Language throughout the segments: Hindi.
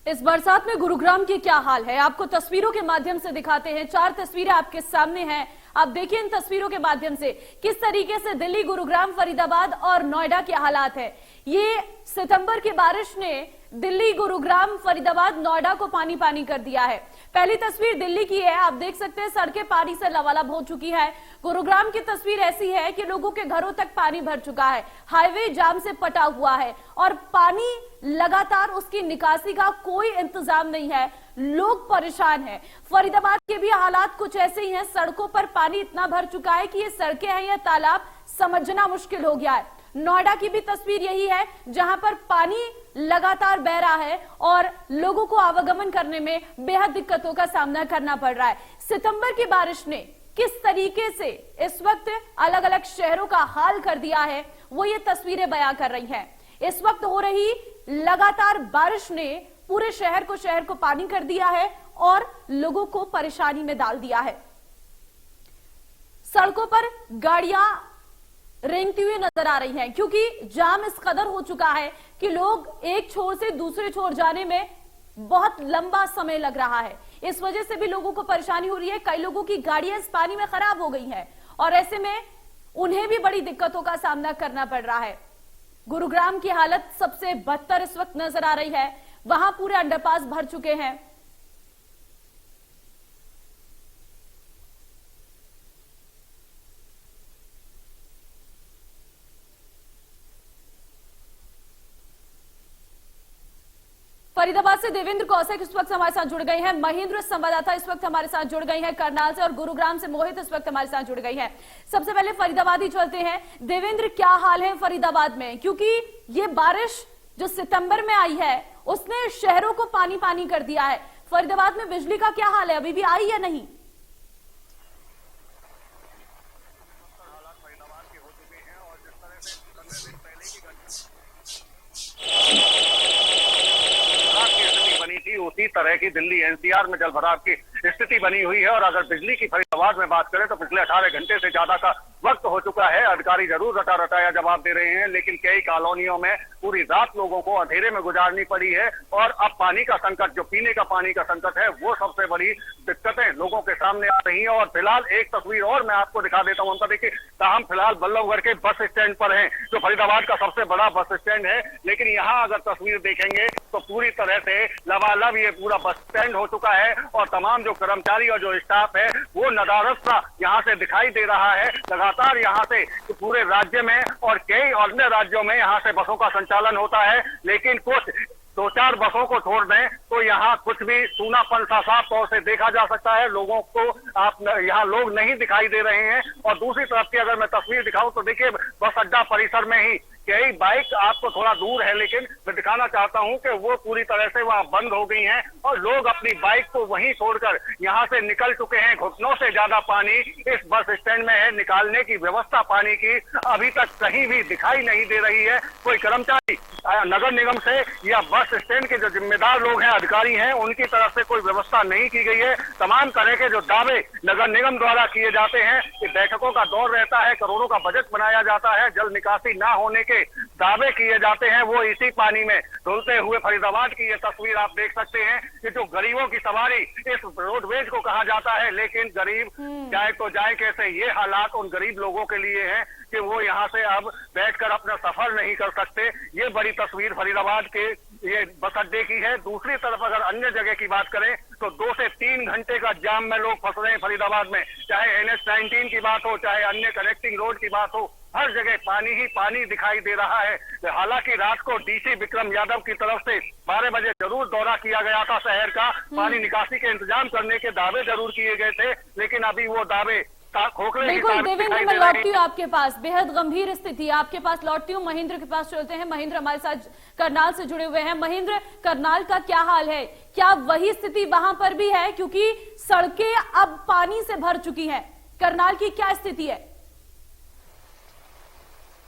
इस बरसात में गुरुग्राम की क्या हाल है, आपको तस्वीरों के माध्यम से दिखाते हैं। 4 तस्वीरें आपके सामने हैं। आप देखिए इन तस्वीरों के माध्यम से किस तरीके से दिल्ली, गुरुग्राम, फरीदाबाद और नोएडा के हालात है। ये सितंबर की बारिश ने दिल्ली, गुरुग्राम, फरीदाबाद, नोएडा को पानी पानी कर दिया है। पहली तस्वीर दिल्ली की है, आप देख सकते हैं सड़कें पानी से लबालब हो चुकी है। गुरुग्राम की तस्वीर ऐसी है कि लोगों के घरों तक पानी भर चुका है, हाईवे जाम से पटा हुआ है और पानी लगातार, उसकी निकासी का कोई इंतजाम नहीं है, लोग परेशान हैं। फरीदाबाद के भी हालात कुछ ऐसे ही हैं, सड़कों पर पानी इतना भर चुका है कि ये सड़कें हैं या तालाब समझना मुश्किल हो गया है। नोएडा की भी तस्वीर यही है, जहां पर पानी लगातार बह रहा है और लोगों को आवागमन करने में बेहद दिक्कतों का सामना करना पड़ रहा है। सितंबर की बारिश ने किस तरीके से इस वक्त अलग अलग शहरों का हाल कर दिया है, वो ये तस्वीरें बयां कर रही हैं। इस वक्त हो रही लगातार बारिश ने पूरे शहर को पानी कर दिया है और लोगों को परेशानी में डाल दिया है। सड़कों पर गाड़ियां रेंगती हुई नजर आ रही हैं, क्योंकि जाम इस कदर हो चुका है कि लोग एक छोर से दूसरे छोर जाने में बहुत लंबा समय लग रहा है। इस वजह से भी लोगों को परेशानी हो रही है। कई लोगों की गाड़ियां इस पानी में खराब हो गई हैं और ऐसे में उन्हें भी बड़ी दिक्कतों का सामना करना पड़ रहा है। गुरुग्राम की हालत सबसे बदतर इस वक्त नजर आ रही है, वहां पूरे अंडरपास भर चुके हैं। फरीदाबाद से देवेंद्र कौशिक इस वक्त हमारे साथ जुड़ गए हैं, महेंद्र संवाददाता इस वक्त हमारे साथ जुड़ गए हैं करनाल से, और गुरुग्राम से मोहित इस वक्त हमारे साथ जुड़ गई हैं। सबसे पहले फरीदाबाद ही चलते हैं। देवेंद्र, क्या हाल है फरीदाबाद में, क्योंकि ये बारिश जो सितंबर में आई है उसने शहरों को पानी पानी कर दिया है। फरीदाबाद में बिजली का क्या हाल है, अभी भी आई या नहीं? उसी तरह की दिल्ली एनसीआर में जलभराव की स्थिति बनी हुई है। और अगर बिजली की फरीदाबाद में बात करें तो पिछले 18 घंटे से ज्यादा का वक्त हो चुका है। अधिकारी जरूर रटाया जवाब दे रहे हैं, लेकिन कई कॉलोनियों में पूरी रात लोगों को अंधेरे में गुजारनी पड़ी है। और अब पानी का संकट, जो पीने का पानी का संकट है, वो सबसे बड़ी दिक्कतें लोगों के सामने आ रही हैं। और फिलहाल एक तस्वीर और मैं आपको दिखा देता हूं। देखिए, हम फिलहाल बल्लभगढ़ के बस स्टैंड पर हैं, जो फरीदाबाद का सबसे बड़ा बस स्टैंड है। लेकिन यहाँ अगर तस्वीर देखेंगे तो पूरी तरह से लबालब ये पूरा बस स्टैंड हो चुका है और तमाम जो कर्मचारी और जो स्टाफ है वो नदारद सा यहाँ से दिखाई दे रहा है। लगातार यहाँ से पूरे राज्य में और कई अन्य राज्यों में यहाँ से बसों का संचालन होता है, लेकिन कुछ 2-4 बसों को छोड़ दें तो यहाँ कुछ भी सूनापन सा साफ तौर से देखा जा सकता है। लोगों को यहाँ लोग नहीं दिखाई दे रहे हैं। और दूसरी तरफ की अगर मैं तस्वीर दिखाऊं तो देखिए, बस अड्डा परिसर में ही कई बाइक आपको थोड़ा दूर है, लेकिन मैं दिखाना चाहता हूं कि वो पूरी तरह से वहां बंद हो गई हैं और लोग अपनी बाइक को वहीं छोड़कर यहां से निकल चुके हैं। घुटनों से ज्यादा पानी इस बस स्टैंड में है। निकालने की व्यवस्था पानी की अभी तक कहीं भी दिखाई नहीं दे रही है। कोई कर्मचारी नगर निगम से या बस स्टैंड के जो जिम्मेदार लोग हैं, अधिकारी हैं, उनकी तरफ से कोई व्यवस्था नहीं की गई है। तमाम तरह के जो दावे नगर निगम द्वारा किए जाते हैं कि बैठकों का दौर रहता है, करोड़ों का बजट बनाया जाता है, जल निकासी ना होने के दावे किए जाते हैं, वो इसी पानी में धुलते हुए फरीदाबाद की ये तस्वीर आप देख सकते हैं कि जो गरीबों की सवारी इस रोडवेज को कहा जाता है, लेकिन गरीब जाए तो जाए कैसे। ये हालात उन गरीब लोगों के लिए हैं कि वो यहाँ से अब बैठकर अपना सफर नहीं कर सकते। ये बड़ी तस्वीर फरीदाबाद के ये बस अड्डे की है। दूसरी तरफ अगर अन्य जगह की बात करें तो 2 से 3 घंटे का जाम में लोग फंस रहे हैं फरीदाबाद में। चाहे NH-19 की बात हो, चाहे अन्य कनेक्टिंग रोड की बात हो, हर जगह पानी ही पानी दिखाई दे रहा है। हालांकि रात को डीसी विक्रम यादव की तरफ से 12 बजे जरूर दौरा किया गया था शहर का, पानी निकासी के इंतजाम करने के दावे जरूर किए गए थे, लेकिन अभी वो दावे बिल्कुल देवेंद्र, मैं लौटती हूँ आपके पास। बेहद गंभीर स्थिति आपके पास लौटती हूँ। महेंद्र के पास चलते हैं। महेंद्र हमारे साथ करनाल से जुड़े हुए हैं। महेंद्र, करनाल का क्या हाल है, क्या वही स्थिति वहां पर भी है, क्योंकि सड़कें अब पानी से भर चुकी हैं? करनाल की क्या स्थिति है?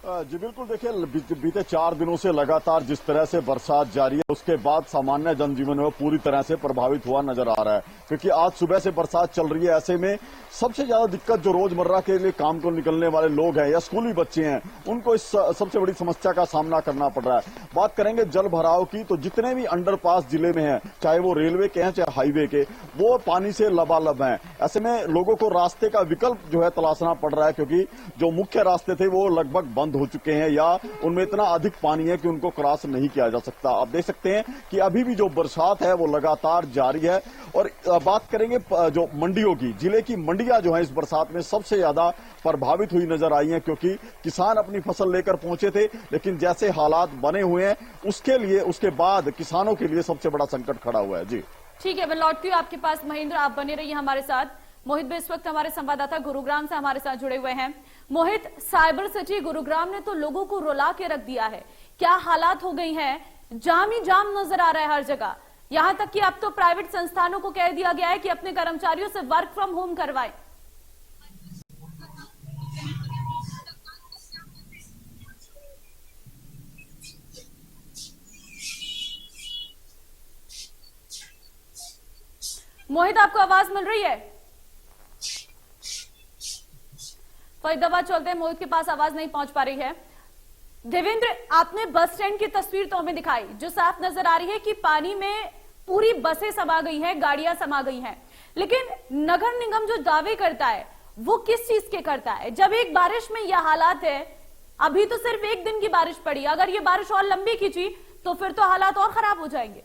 जी बिल्कुल, देखिए बीते 4 दिनों से लगातार जिस तरह से बरसात जारी है उसके बाद सामान्य जनजीवन में पूरी तरह से प्रभावित हुआ नजर आ रहा है, क्योंकि आज सुबह से बरसात चल रही है। ऐसे में सबसे ज्यादा दिक्कत जो रोजमर्रा के लिए काम को निकलने वाले लोग हैं या स्कूली बच्चे हैं, उनको इस सबसे बड़ी समस्या का सामना करना पड़ रहा है। बात करेंगे जल भराव की, तो जितने भी अंडरपास जिले में हैं, चाहे वो रेलवे के हैं चाहे हाईवे के, वो पानी से लबालब हैं। ऐसे में लोगों को रास्ते का विकल्प जो है तलाशना पड़ रहा है, क्योंकि जो मुख्य रास्ते थे वो लगभग बंद हो चुके हैं या उनमें इतना अधिक पानी है कि उनको क्रॉस नहीं किया जा सकता। आप देख सकते हैं कि अभी भी जो बरसात है वो लगातार जारी है। और बात करेंगे जो मंडियों की, जिले की मंडियां जो है इस बरसात में सबसे ज्यादा प्रभावित हुई नजर आई हैं, क्योंकि किसान अपनी फसल लेकर पहुंचे थे, लेकिन जैसे हालात बने हुए हैं उसके बाद किसानों के लिए सबसे बड़ा संकट खड़ा हुआ है। जी ठीक है, मैं लौटती हूँ आपके पास। महेंद्र, आप बने रहिए हमारे साथ। मोहित भी इस वक्त हमारे संवाददाता गुरुग्राम से हमारे साथ जुड़े हुए हैं। मोहित, साइबर सिटी गुरुग्राम ने तो लोगों को रुला के रख दिया है। क्या हालात हो गई हैं? जाम ही जाम नजर आ रहा है हर जगह। यहां तक कि अब तो प्राइवेट संस्थानों को कह दिया गया है कि अपने कर्मचारियों से वर्क फ्रॉम होम करवाएं। मोहित, आपको आवाज मिल रही है? फरीदाबाद चलते हैं, मोहित के पास आवाज नहीं पहुंच पा रही है। देवेंद्र, आपने बस स्टैंड की तस्वीर तो हमें दिखाई, जो साफ नजर आ रही है कि पानी में पूरी बसें समा गई हैं, गाड़ियां समा गई हैं। लेकिन नगर निगम जो दावे करता है वो किस चीज के करता है, जब एक बारिश में यह हालात है? अभी तो सिर्फ 1 दिन की बारिश पड़ी, अगर ये बारिश और लंबी खींची तो फिर तो हालात और खराब हो जाएंगे।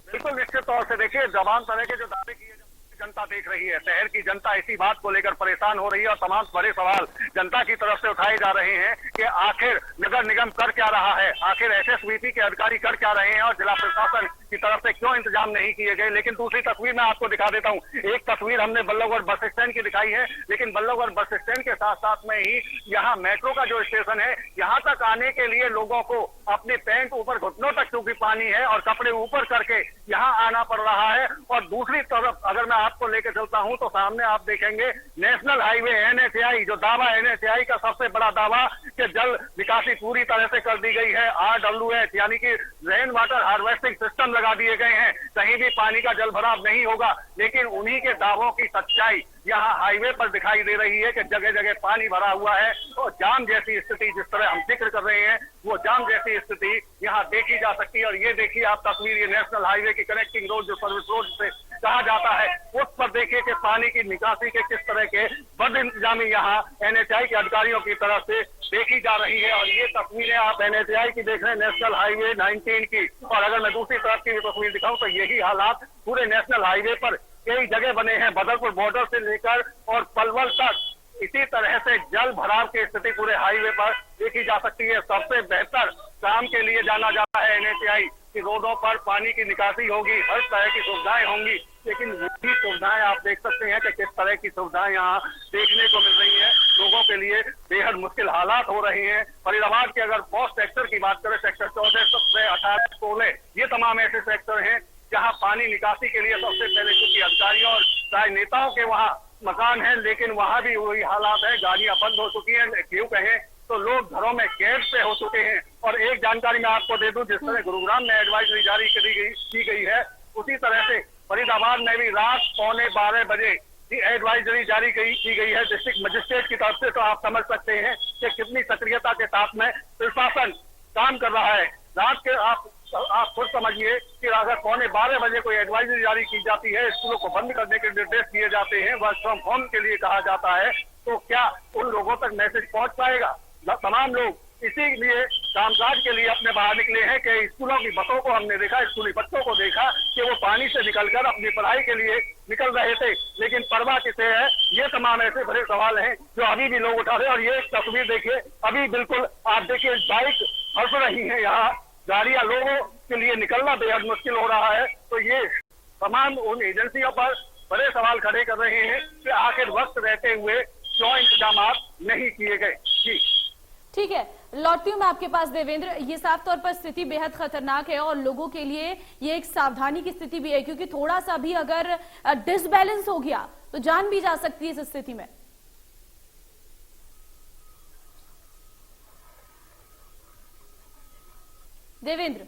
बिल्कुल निश्चित तौर से देखिए, तमाम तरह के जो दावे किए जनता देख रही है, शहर की जनता इसी बात को लेकर परेशान हो रही है और तमाम बड़े सवाल जनता की तरफ से उठाए जा रहे हैं कि आखिर नगर निगम कर क्या रहा है, आखिर एसएसबीटी के अधिकारी कर क्या रहे हैं और जिला प्रशासन की तरफ से क्यों इंतजाम नहीं किए गए। लेकिन दूसरी तस्वीर मैं आपको दिखा देता हूं। एक तस्वीर हमने बल्लभगढ़ बस स्टैंड की दिखाई है, लेकिन बल्लभगढ़ बस स्टैंड के साथ साथ में ही यहाँ मेट्रो का जो स्टेशन है, यहाँ तक आने के लिए लोगों को अपने पैंट ऊपर घुटनों तक क्योंकि पानी है और कपड़े ऊपर करके यहाँ आना पड़ रहा है। और दूसरी तरफ अगर मैं आपको लेकर चलता हूं तो सामने आप देखेंगे नेशनल हाईवे एनएचएआई, जो दावा एनएचएआई का सबसे बड़ा दावा कि जल निकासी पूरी तरह से कर दी गई है। RWH यानी कि रेन वाटर हार्वेस्टिंग सिस्टम लगा दिए गए हैं, कहीं भी पानी का जल भराव नहीं होगा। लेकिन उन्हीं के दावों की सच्चाई यहाँ हाईवे पर दिखाई दे रही है कि जगह जगह पानी भरा हुआ है और जाम जैसी स्थिति जिस तरह हम जिक्र कर रहे हैं, वो जाम जैसी स्थिति यहाँ देखी जा सकती है। और ये देखिए आप तस्वीर, ये नेशनल हाईवे की कनेक्टिंग रोड जो सर्विस रोड से कहा जाता है, उस पर देखिए कि पानी की निकासी के किस तरह के बद इंतजामी यहाँ एनएचएआई के अधिकारियों की तरफ से देखी जा रही है। और ये तस्वीरें आप एनएचएआई की देख रहे हैं, नेशनल हाईवे 19 की। और अगर मैं दूसरी तरफ की तस्वीर दिखाऊं तो यही हालात पूरे नेशनल हाईवे पर कई जगह बने हैं, बदरपुर बॉर्डर से लेकर और पलवल तक। इसी तरह से जल भराव की स्थिति पूरे हाईवे पर देखी जा सकती है। सबसे बेहतर काम के लिए जाना जाता है एनएचएआई कि रोडों पर पानी की निकासी होगी, हर तरह की सुविधाएं होंगी, लेकिन वही सुविधाएं आप देख सकते हैं कि किस तरह की सुविधाएं यहाँ देखने को मिल रही है। लोगों के लिए बेहद मुश्किल हालात हो रहे हैं। फरीदाबाद के अगर पोस्ट सेक्टर की बात करें, सेक्टर 14 से 18 16, ये तमाम ऐसे सेक्टर हैं जहाँ पानी निकासी के लिए सबसे पहले चूंकि अधिकारियों और चाहे नेताओं के वहाँ मकान है, लेकिन वहाँ भी वही हालात है, गाड़ियां बंद हो चुकी हैं। क्यों कहें तो लोग घरों में कैद से हो चुके हैं। और एक जानकारी मैं आपको दे दूं, जिस तरह गुरुग्राम में एडवाइजरी जारी की गई है, उसी तरह से फरीदाबाद में भी रात 11:15 बजे एडवाइजरी जारी की गई है डिस्ट्रिक्ट मजिस्ट्रेट की तरफ से। तो आप समझ सकते हैं कि कितनी सक्रियता के साथ में प्रशासन काम कर रहा है। रात के आप खुद समझिए कि अगर 11:15 बजे कोई एडवाइजरी जारी की जाती है, स्कूलों को बंद करने के निर्देश दिए जाते हैं, वर्क फ्रॉम होम के लिए कहा जाता है, तो क्या उन लोगों तक मैसेज पहुंच पाएगा? तमाम लोग इसीलिए कामकाज के लिए अपने बाहर निकले हैं कि स्कूलों की बसों को हमने देखा, स्कूली बच्चों को देखा कि वो पानी से निकलकर अपनी पढ़ाई के लिए निकल रहे थे, लेकिन परवाह किसे है? ये तमाम ऐसे बड़े सवाल हैं जो अभी भी लोग उठा रहे हैं। और ये तस्वीर देखिए, अभी बिल्कुल आप देखिए बाइक फंस रही है, यहाँ गाड़ियां, लोगों के लिए निकलना बेहद मुश्किल हो रहा है। तो ये तमाम उन एजेंसियों पर बड़े सवाल खड़े कर रहे हैं कि आखिर वक्त रहते हुए क्यों इंतजाम नहीं किए गए। जी ठीक है, लौटती हूं मैं आपके पास देवेंद्र। ये साफ तौर पर स्थिति बेहद खतरनाक है और लोगों के लिए ये एक सावधानी की स्थिति भी है, क्योंकि थोड़ा सा भी अगर डिसबैलेंस हो गया तो जान भी जा सकती है इस स्थिति में। देवेंद्र,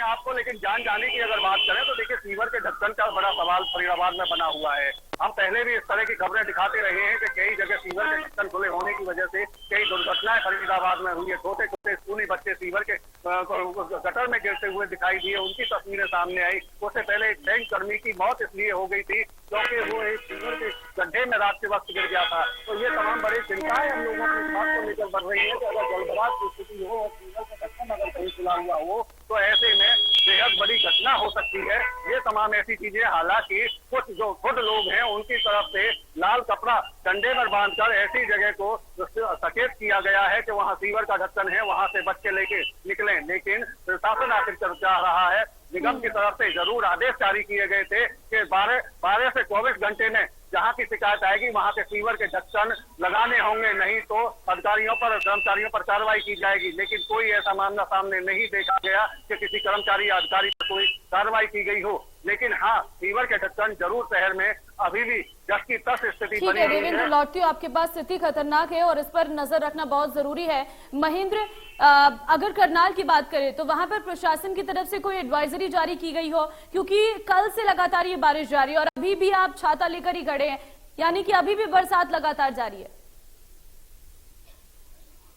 आपको लेकिन जाने की अगर बात करें तो देखिए सीवर के ढक्कन का बड़ा सवाल फरीदाबाद में बना हुआ है। हम पहले भी इस तरह की खबरें दिखाते रहे हैं कि कई जगह सीवर के ढक्कन खुले होने की वजह से कई दुर्घटनाएं फरीदाबाद में हुई है। छोटे छोटे स्कूली बच्चे सीवर के गटर में गिरते हुए दिखाई दिए, उनकी तस्वीरें सामने आई। उससे पहले एक बैंक कर्मी की मौत इसलिए हो गई थी क्योंकि वो एक सीवर के गड्ढे में रात के वक्त गिर गया था। तो ये तमाम बड़ी चिंताएं हम लोगों की इस बात को लेकर बढ़ रही है कि अगर जलभराव की स्थिति हो और सीवर का ढक्कन अगर कहीं खुला हुआ हो तो ऐसे में बेहद बड़ी घटना हो सकती है। ये तमाम ऐसी चीजें, हालांकि कुछ जो खुद लोग हैं उनकी तरफ से लाल कपड़ा डंडे पर बांधकर ऐसी जगह को सचेत किया गया है कि वहां सीवर का ढक्कन है, वहां से बच्चे लेके निकलें। लेकिन प्रशासन आखिर चाह रहा है, निगम की तरफ से जरूर आदेश जारी किए गए थे कि 12 से 24 घंटे में जहां की शिकायत आएगी वहां के सीवर के ढक्कन लगाने होंगे, नहीं तो अधिकारियों पर, कर्मचारियों पर कार्रवाई की जाएगी। लेकिन कोई ऐसा मामला सामने नहीं देखा गया कि किसी कर्मचारी या अधिकारी पर कोई कार्रवाई की गई हो। लेकिन हाँ, सीवर के ढक्कन जरूर शहर में अभी भी जस की तस स्थिति बनी हुई है। देवेंद्र, लौटती हूँ आपके पास। स्थिति खतरनाक है और इस पर नजर रखना बहुत जरूरी है। महेंद्र, अगर करनाल की बात करें तो वहां पर प्रशासन की तरफ से कोई एडवाइजरी जारी की गई हो, क्योंकि कल से लगातार ये बारिश जारी है और अभी भी आप छाता लेकर ही खड़े हैं, यानी कि अभी भी बरसात लगातार जारी है।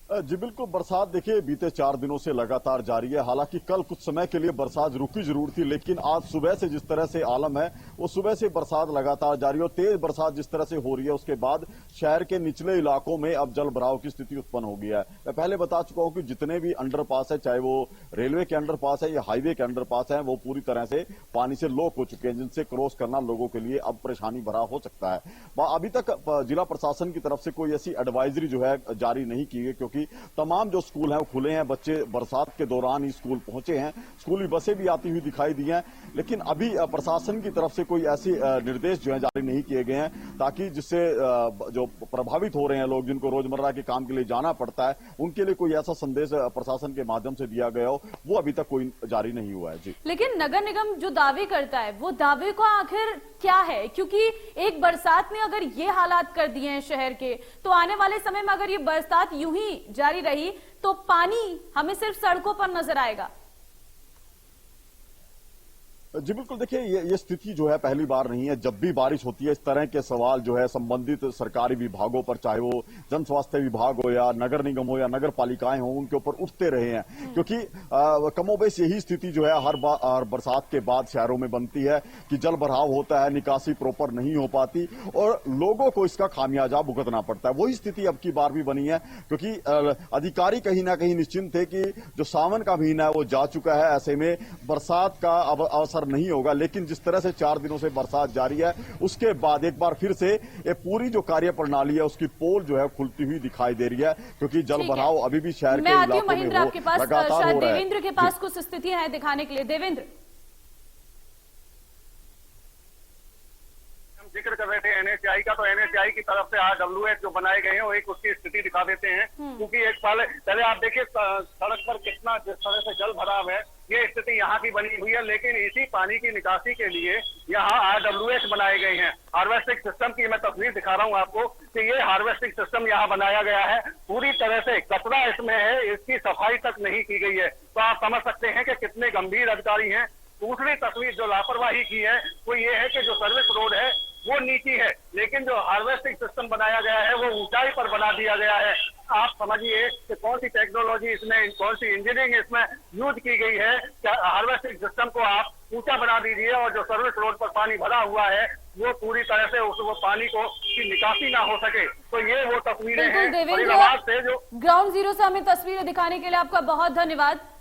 जी बिल्कुल, बरसात देखिए बीते 4 दिनों से लगातार जारी है। हालांकि कल कुछ समय के लिए बरसात रुकी जरूर थी, लेकिन आज सुबह से जिस तरह से आलम है वो सुबह से बरसात लगातार जारी है और तेज बरसात जिस तरह से हो रही है उसके बाद शहर के निचले इलाकों में अब जल भराव की स्थिति उत्पन्न हो गई है। मैं पहले बता चुका हूं कि जितने भी अंडरपास है, चाहे वो रेलवे के अंडरपास है या हाईवे के अंडरपास है, वो पूरी तरह से पानी से लॉक हो चुके हैं, जिनसे क्रॉस करना लोगों के लिए अब परेशानी भरा हो सकता है। अभी तक जिला प्रशासन की तरफ से कोई ऐसी एडवाइजरी जो है जारी नहीं की गई, क्योंकि तमाम जो स्कूल हैं वो खुले हैं। बच्चे बरसात के दौरान ही स्कूल पहुंचे हैं, स्कूली बसें भी आती हुई दिखाई दी हैं, लेकिन अभी प्रशासन की तरफ से कोई ऐसी निर्देश जो है जारी नहीं किए गए हैं ताकि जिससे जो प्रभावित हो रहे हैं लोग, जिनको रोजमर्रा के काम के लिए जाना पड़ता है, उनके लिए कोई ऐसा संदेश प्रशासन के माध्यम से दिया गया हो, वो अभी तक कोई जारी नहीं हुआ है। जी, लेकिन नगर निगम जो दावे करता है वो दावे को आखिर क्या है? क्योंकि एक बरसात ने अगर ये हालात कर दिए हैं शहर के, तो आने वाले समय में अगर ये बरसात यूं ही जारी रही तो पानी हमें सिर्फ सड़कों पर नजर आएगा। जी बिल्कुल, देखिए ये स्थिति जो है पहली बार नहीं है। जब भी बारिश होती है इस तरह के सवाल जो है संबंधित सरकारी विभागों पर, चाहे वो जन स्वास्थ्य विभाग हो या नगर निगम हो या नगर पालिकाएं हो, उनके ऊपर उठते रहे हैं, क्योंकि कमोबेश यही स्थिति जो है हर बरसात के बाद शहरों में बनती है कि जल भराव होता है, निकासी प्रॉपर नहीं हो पाती और लोगों को इसका खामियाजा भुगतना पड़ता है। वही स्थिति अब की बार भी बनी है, क्योंकि अधिकारी कहीं ना कहीं निश्चिंत थे कि जो सावन का महीना है वो जा चुका है, ऐसे में बरसात का अवसर नहीं होगा। लेकिन जिस तरह से 4 दिनों से बरसात जारी है, उसके बाद एक बार फिर से ये पूरी जो कार्य प्रणाली है उसकी पोल जो है खुलती हुई दिखाई दे रही है, क्योंकि जल भराव अभी भी शहर के इलाकों में महेंद्र आपके पास, शायद देवेंद्र के पास कुछ स्थितियां हैं दिखाने के लिए। देवेंद्र, जिक्र कर रहे थे एनएचआई का, तो एनएचआई की तरफ से आरडब्ल्यूएच जो बनाए गए हैं वो एक उसकी स्थिति दिखा देते हैं। क्योंकि एक साल पहले आप देखिए सड़क पर कितना जिस तरह से जल भराव है, ये स्थिति यहाँ की बनी हुई है। लेकिन इसी पानी की निकासी के लिए यहाँ आरडब्ल्यूएच बनाए गए हैं। हार्वेस्टिंग सिस्टम की मैं तस्वीर दिखा रहा हूँ आपको कि ये हार्वेस्टिंग सिस्टम यहाँ बनाया गया है। पूरी तरह से कचरा इसमें है, इसकी सफाई तक नहीं की गई है। तो आप समझ सकते हैं कि कितने गंभीर अधिकारी हैं। दूसरी तस्वीर जो लापरवाही की है वो ये है कि जो सर्विस रोड है वो नीची है, लेकिन जो हार्वेस्टिंग सिस्टम बनाया गया है वो ऊंचाई पर बना दिया गया है। आप समझिए कि कौन सी टेक्नोलॉजी इसमें, कौन सी इंजीनियरिंग इसमें यूज की गई है। हार्वेस्टिंग सिस्टम को आप ऊंचा बना दीजिए और जो सर्विस रोड पर पानी भरा हुआ है वो पूरी तरह से वो पानी को की निकासी ना हो सके। तो ये वो तस्वीरें हैं फरीदाबाद से जो ग्राउंड जीरो से हमें तस्वीरें दिखाने के लिए आपका बहुत धन्यवाद।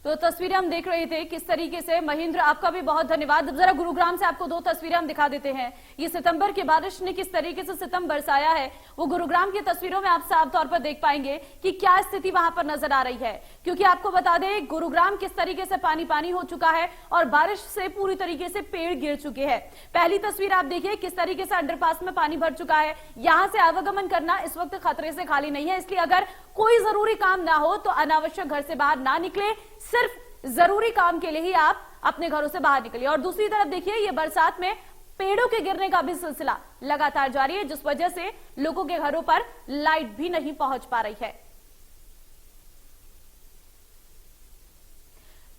तो तस्वीरें हम देख रहे थे किस तरीके से। महेंद्र, आपका भी बहुत धन्यवाद। जरा गुरुग्राम से आपको 2 तस्वीरें हम दिखा देते हैं। ये सितंबर की बारिश ने किस तरीके से सितम बरसाया है, वो गुरुग्राम की तस्वीरों में आप साफ तौर पर देख पाएंगे कि क्या स्थिति वहां पर नजर आ रही है। क्योंकि आपको बता दें गुरुग्राम किस तरीके से पानी पानी हो चुका है और बारिश से पूरी तरीके से पेड़ गिर चुके हैं। पहली तस्वीर आप देखिए किस तरीके से अंडरपास में पानी भर चुका है। यहां से आवागमन करना इस वक्त खतरे से खाली नहीं है, इसलिए अगर कोई जरूरी काम ना हो तो अनावश्यक घर से बाहर ना निकले, सिर्फ जरूरी काम के लिए ही आप अपने घरों से बाहर निकलिए। और दूसरी तरफ देखिए ये बरसात में पेड़ों के गिरने का भी सिलसिला लगातार जारी है, जिस वजह से लोगों के घरों पर लाइट भी नहीं पहुंच पा रही है।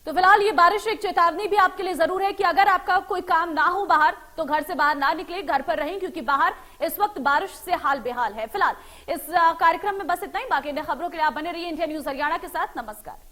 तो फिलहाल ये बारिश एक चेतावनी भी आपके लिए जरूर है कि अगर आपका कोई काम ना हो बाहर तो घर से बाहर ना निकले, घर पर रहें, क्योंकि बाहर इस वक्त बारिश से हाल बेहाल है। फिलहाल इस कार्यक्रम में बस इतना ही। बाकी अन्य खबरों के लिए आप बने रहिए इंडिया न्यूज हरियाणा के साथ। नमस्कार।